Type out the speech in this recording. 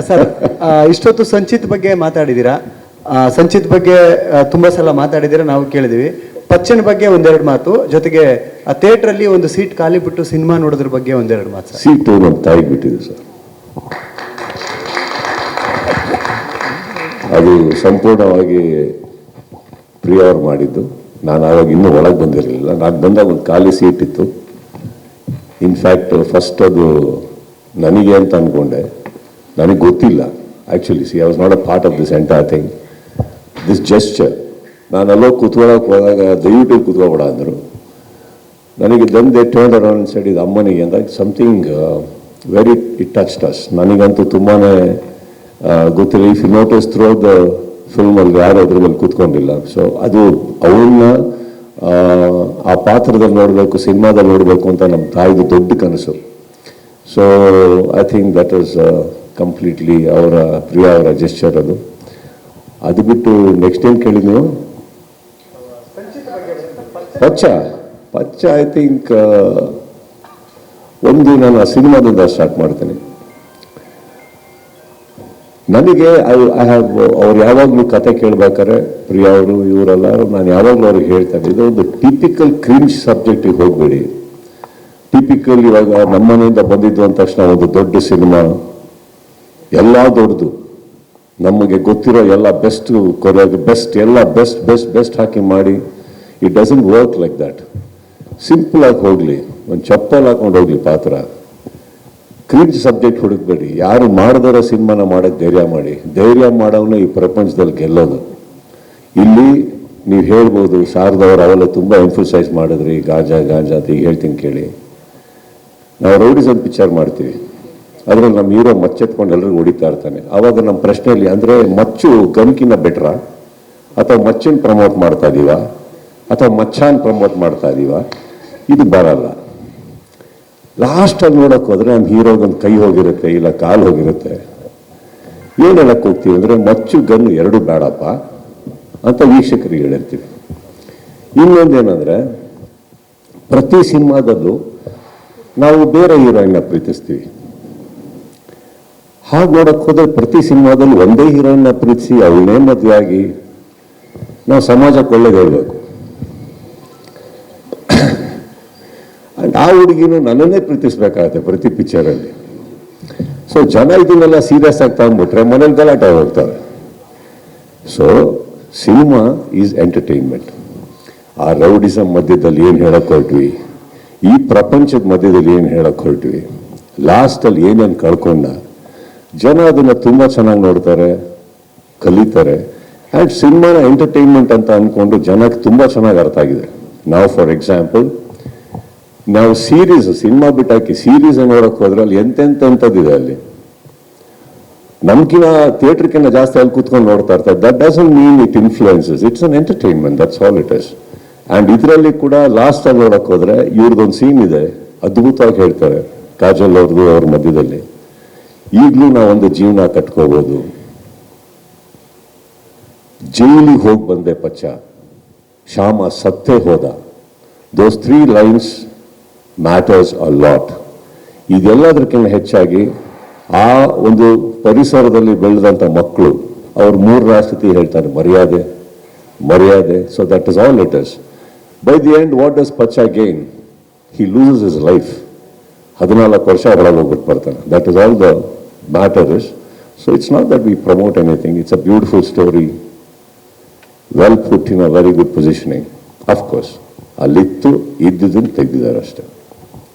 Sir, ಇಷ್ಟೊತ್ತು ಸಂಚಿತ್ ಬಗ್ಗೆ ಮಾತಾಡಿದ್ದೀರಾ. ಸಂಚಿತ್ ಬಗ್ಗೆ ತುಂಬಾ ಸಲ ಮಾತಾಡಿದ್ದೀರಾ, ನಾವು ಕೇಳಿದೀವಿ. ಪಚ್ಚನ್ ಬಗ್ಗೆ ಒಂದೆರಡು ಮಾತು, ಜೊತೆಗೆ ಆ ಥಿಯೇಟರ್ ಅಲ್ಲಿ ಒಂದು ಸೀಟ್ ಖಾಲಿ ಬಿಟ್ಟು ಸಿನಿಮಾ ನೋಡೋದ್ರ ಬಗ್ಗೆ ಒಂದೆರಡು ಮಾತು. ಸೀಟು ನಮ್ಮ ತಾಯಿಗೆ ಬಿಟ್ಟಿದೆ ಸರ್. ಅದು ಸಂಪೂರ್ಣವಾಗಿ ಪ್ರಿಯ ಅವ್ರು ಮಾಡಿದ್ದು. ನಾನು ಆವಾಗ ಇನ್ನೂ ಒಳಗೆ ಬಂದಿರಲಿಲ್ಲ. ನಾನು ಬಂದಾಗ ಒಂದು ಖಾಲಿ ಸೀಟ್ ಇತ್ತು. ಇನ್ಫ್ಯಾಕ್ಟ್ ಫಸ್ಟ್ ಅದು ನನಗೆ ಅಂತ ಅಂದ್ಕೊಂಡೆ, ನನಗೆ ಗೊತ್ತಿಲ್ಲ actually. C I was not a part of this entire thing, this gesture. ನಾನು ಅಲ್ಲೋ ಕೂತ್ಕೊಳ್ಳೋಕೆ ಹೋದಾಗ ದಯವಿಟ್ಟು ಕೂತ್ಕೋಬೇಡ ಅಂದರು. ನನಗೆ ದೇ ಟರ್ನ್ ಅರೌಂಡ್ ಸೈಡ್ ಇದು ಅಮ್ಮನಿಗೆ ಅಂದಾಗ something very it touched us. ನನಗಂತೂ ತುಂಬಾ ಗೊತ್ತಿಲ್ಲ. If you notice through the ಫಿಲ್ಮಲ್ಲಿ ಯಾರು ಅದ್ರ ಮೇಲೆ ಕೂತ್ಕೊಂಡಿಲ್ಲ. ಸೊ ಅದು ಅವನ್ನ ಆ ಪಾತ್ರದಲ್ಲಿ ನೋಡಬೇಕು, ಸಿನಿಮಾದಲ್ಲಿ ನೋಡಬೇಕು ಅಂತ ನಮ್ಮ ತಾಯಿದು ದೊಡ್ಡ ಕನಸು. So I think that is completely ಅವರ ಪ್ರಿಯ ಅವರ ಜೆಸ್ಚರ್ ಅದು. ಅದು ಬಿಟ್ಟು ನೆಕ್ಸ್ಟ್ ಏನು ಕೇಳಿ ನೀವು? ಪಚ್ಚ ಐ ಥಿಂಕ್ ಒಂದು ನಾನು ಆ ಸಿನಿಮಾದಿಂದ ಸ್ಟಾರ್ಟ್ ಮಾಡ್ತೇನೆ. ನನಗೆ ಐ ಹ್ಯಾವ್ ಅವ್ರು ಯಾವಾಗಲೂ ಕತೆ ಕೇಳ್ಬೇಕಾದ್ರೆ ಪ್ರಿಯಾ ಅವರು ಇವರೆಲ್ಲ ನಾನು ಯಾವಾಗಲೂ ಅವ್ರಿಗೆ ಹೇಳ್ತೇನೆ, ಇದೊಂದು ಟಿಪಿಕಲ್ ಕ್ರಿಂಜ್ ಸಬ್ಜೆಕ್ಟಿಗೆ ಹೋಗಬೇಡಿ. ಟಿಪಿಕಲ್ ಇವಾಗ ನಮ್ಮನೆಯಿಂದ ಬಂದಿದ್ದು ಅಂದ ತಕ್ಷಣ ಒಂದು ದೊಡ್ಡ ಸಿನಿಮಾ, ಎಲ್ಲ ದೊಡ್ಡದು, ನಮಗೆ ಗೊತ್ತಿರೋ ಎಲ್ಲ ಬೆಸ್ಟ್ ಬೆಸ್ಟ್ ಎಲ್ಲ ಬೆಸ್ಟ್ ಬೆಸ್ಟ್ ಬೆಸ್ಟ್ ಹಾಕಿ ಮಾಡಿ. It doesn't work like that. Simple ಆಗಿ ಹೋಗಲಿ, ಒಂದು ಚಪ್ಪಲ್ ಹಾಕೊಂಡು ಹೋಗಲಿ ಪಾತ್ರ. ಕ್ರಿಂಜ್ ಸಬ್ಜೆಕ್ಟ್ ಹುಡುಕ್ಬೇಡಿ. ಯಾರು ಮಾಡಿದಾರೋ ಸಿನಿಮಾನ ಮಾಡೋಕ್ಕೆ ಧೈರ್ಯ ಮಾಡೋನು ಈ ಪ್ರಪಂಚದಲ್ಲಿ ಗೆಲ್ಲೋದು. ಇಲ್ಲಿ ನೀವು ಹೇಳ್ಬೋದು ಶಾರದವ್ರು ಅವೆಲ್ಲ ತುಂಬ ಎಂಫಸೈಸ್ ಮಾಡಿದ್ರಿ ಗಾಂಜಾ ಅಂತ. ಈಗ ಹೇಳ್ತೀನಿ ಕೇಳಿ, ನಾವು ರೌಡಿಸಮ್ ಪಿಕ್ಚರ್ ಮಾಡ್ತೀವಿ, ಅದರಲ್ಲಿ ನಮ್ಮ ಹೀರೋ ಮಚ್ಚೆತ್ಕೊಂಡು ಎಲ್ಲರಿಗೂ ಹೊಡಿತಾ ಇರ್ತಾನೆ. ಆವಾಗ ನಮ್ಮ ಪ್ರಶ್ನೆಯಲ್ಲಿ ಅಂದರೆ ಮಚ್ಚು ಗನ್ಕಿನ ಬೆಟ್ರಾ, ಅಥವಾ ಮಚ್ಚನ್ ಪ್ರಮೋಟ್ ಮಾಡ್ತಾ ಇದೀವ, ಅಥವಾ ಮಚ್ಚಾನ್ ಪ್ರಮೋಟ್ ಮಾಡ್ತಾ ಇದೀವ? ಇದು ಬರಲ್ಲ. ಲಾಸ್ಟಲ್ಲಿ ನೋಡೋಕೆ ಹೋದ್ರೆ ನಮ್ಮ ಹೀರೋಗೊಂದು ಕೈ ಹೋಗಿರುತ್ತೆ, ಇಲ್ಲ ಕಾಲು ಹೋಗಿರುತ್ತೆ. ಏನು ಹೇಳಕ್ಕೆ ಹೋಗ್ತೀವಿ ಅಂದರೆ ಮಚ್ಚು ಗನ್ನು ಎರಡು ಬೇಡಪ್ಪ ಅಂತ ವೀಕ್ಷಕರಿಗೆ ಹೇಳಿರ್ತೀವಿ. ಇನ್ನೊಂದೇನೆಂದರೆ ಪ್ರತಿ ಸಿನಿಮಾದಲ್ಲೂ ನಾವು ಬೇರೆ ಹೀರೋಯಿನ್ನ ಪ್ರೀತಿಸ್ತೀವಿ. ಹಾಗೆ ನೋಡಕ್ಕೆ ಹೋದ್ರೆ ಪ್ರತಿ ಸಿನಿಮಾದಲ್ಲಿ ಒಂದೇ ಹೀರೋಯಿನ್ನ ಪ್ರೀತಿಸಿ ಅವಳನ್ನೇ ಮದುವೆ ಆಗಿ ನಾವು ಸಮಾಜಕ್ಕೆ ಒಳ್ಳೇದು ಹೇಳಬೇಕು. ಆ ಹುಡುಗಿನೂ ನನ್ನನ್ನೇ ಪ್ರೀತಿಸ್ಬೇಕಾಗತ್ತೆ ಪ್ರತಿ ಪಿಕ್ಚರಲ್ಲಿ. ಸೊ ಜನ ಇದನ್ನೆಲ್ಲ ಸೀರಿಯಸ್ ಆಗಿ ತಗೊಂಡ್ಬಿಟ್ರೆ ಮನೇಲಿ ಗಲಾಟೆ ಹೋಗ್ತಾರೆ. So cinema is entertainment. ಆ ರೌಡಿಸಮ್ ಮಧ್ಯದಲ್ಲಿ ಏನು ಹೇಳಕ್ಕೆ ಹೊರಟ್ವಿ, ಈ ಪ್ರಪಂಚದ ಮಧ್ಯದಲ್ಲಿ ಏನು ಹೇಳಕ್ಕೆ ಹೊರಟ್ವಿ, ಲಾಸ್ಟಲ್ಲಿ ಏನೇನು ಕಳ್ಕೊಂಡ ಜನ ಅದನ್ನು ತುಂಬ ಚೆನ್ನಾಗಿ ನೋಡ್ತಾರೆ, ಕಲಿತಾರೆ. ಆ್ಯಂಡ್ ಸಿನಿಮಾನ ಎಂಟರ್ಟೈನ್ಮೆಂಟ್ ಅಂತ ಅಂದ್ಕೊಂಡು ಜನಕ್ಕೆ ತುಂಬ ಚೆನ್ನಾಗಿ ಅರ್ಥ ಆಗಿದೆ. ನಾವು ಫಾರ್ ಎಕ್ಸಾಂಪಲ್ ನಾವು ಸಿನಿಮಾ ಬಿಟ್ಟಾಕಿ ಸೀರೀಸ್ ನೋಡೋಕೆ ಹೋದ್ರೆ ಅಲ್ಲಿ ಎಂತೆಂಥದ್ದಿದೆ. ಅಲ್ಲಿ ನಮ್ಗಿನ ಥಿಯೇಟ್ರ್ಕಿನ್ನ ಜಾಸ್ತಿ ಅಲ್ಲಿ ಕೂತ್ಕೊಂಡು ನೋಡ್ತಾ ಇರ್ತಾರೆ. That doesn't mean it influences, it's an entertainment, that's all it is. And ಇದರಲ್ಲಿ ಕೂಡ ಲಾಸ್ಟಲ್ಲಿ ನೋಡೋಕೆ ಹೋದ್ರೆ ಇವ್ರದ್ದೊಂದು ಸೀನ್ ಇದೆ, ಅದ್ಭುತವಾಗಿ ಹೇಳ್ತಾರೆ ಕಾಜಲ್ ಅವ್ರದ್ದು ಅವ್ರ ಮಧ್ಯದಲ್ಲಿ. ಈಗಲೂ ನಾವೊಂದು ಜೀವನ ಕಟ್ಕೋಬೋದು, ಜೈಲಿಗೆ ಹೋಗಿ ಬಂದೆ ಪಚ್ಚ, ಶ್ಯಾಮ ಸತ್ತೇ ಹೋದ. ದೋಸ್ 3 ಲೈನ್ಸ್ ಮ್ಯಾಟರ್ಸ್ ಅ ಲಾಟ್. ಇದೆಲ್ಲದಕ್ಕಿಂತ ಹೆಚ್ಚಾಗಿ ಆ ಒಂದು ಪರಿಸರದಲ್ಲಿ ಬೆಳೆದಂಥ ಮಕ್ಕಳು ಅವ್ರು 3 ರಾಷ್ಟ್ರತಿ ಹೇಳ್ತಾರೆ, ಮರ್ಯಾದೆ. So that is all it is. By the end what does Pachcha gain? He loses his life. 14 ವರ್ಷ ಒಳಗೆ ಹೋಗ್ಬಿಟ್ಟು ಬರ್ತಾನೆ. That is all the matter is. So it's not that we promote anything. It's a beautiful story, well put in a very good positioning. Of course ಅಲ್ಲಿತ್ತು, ಇದ್ದಿದ್ದನ್ನು ತೆಗೆದಿದ್ದಾರೆ ಅಷ್ಟೇ.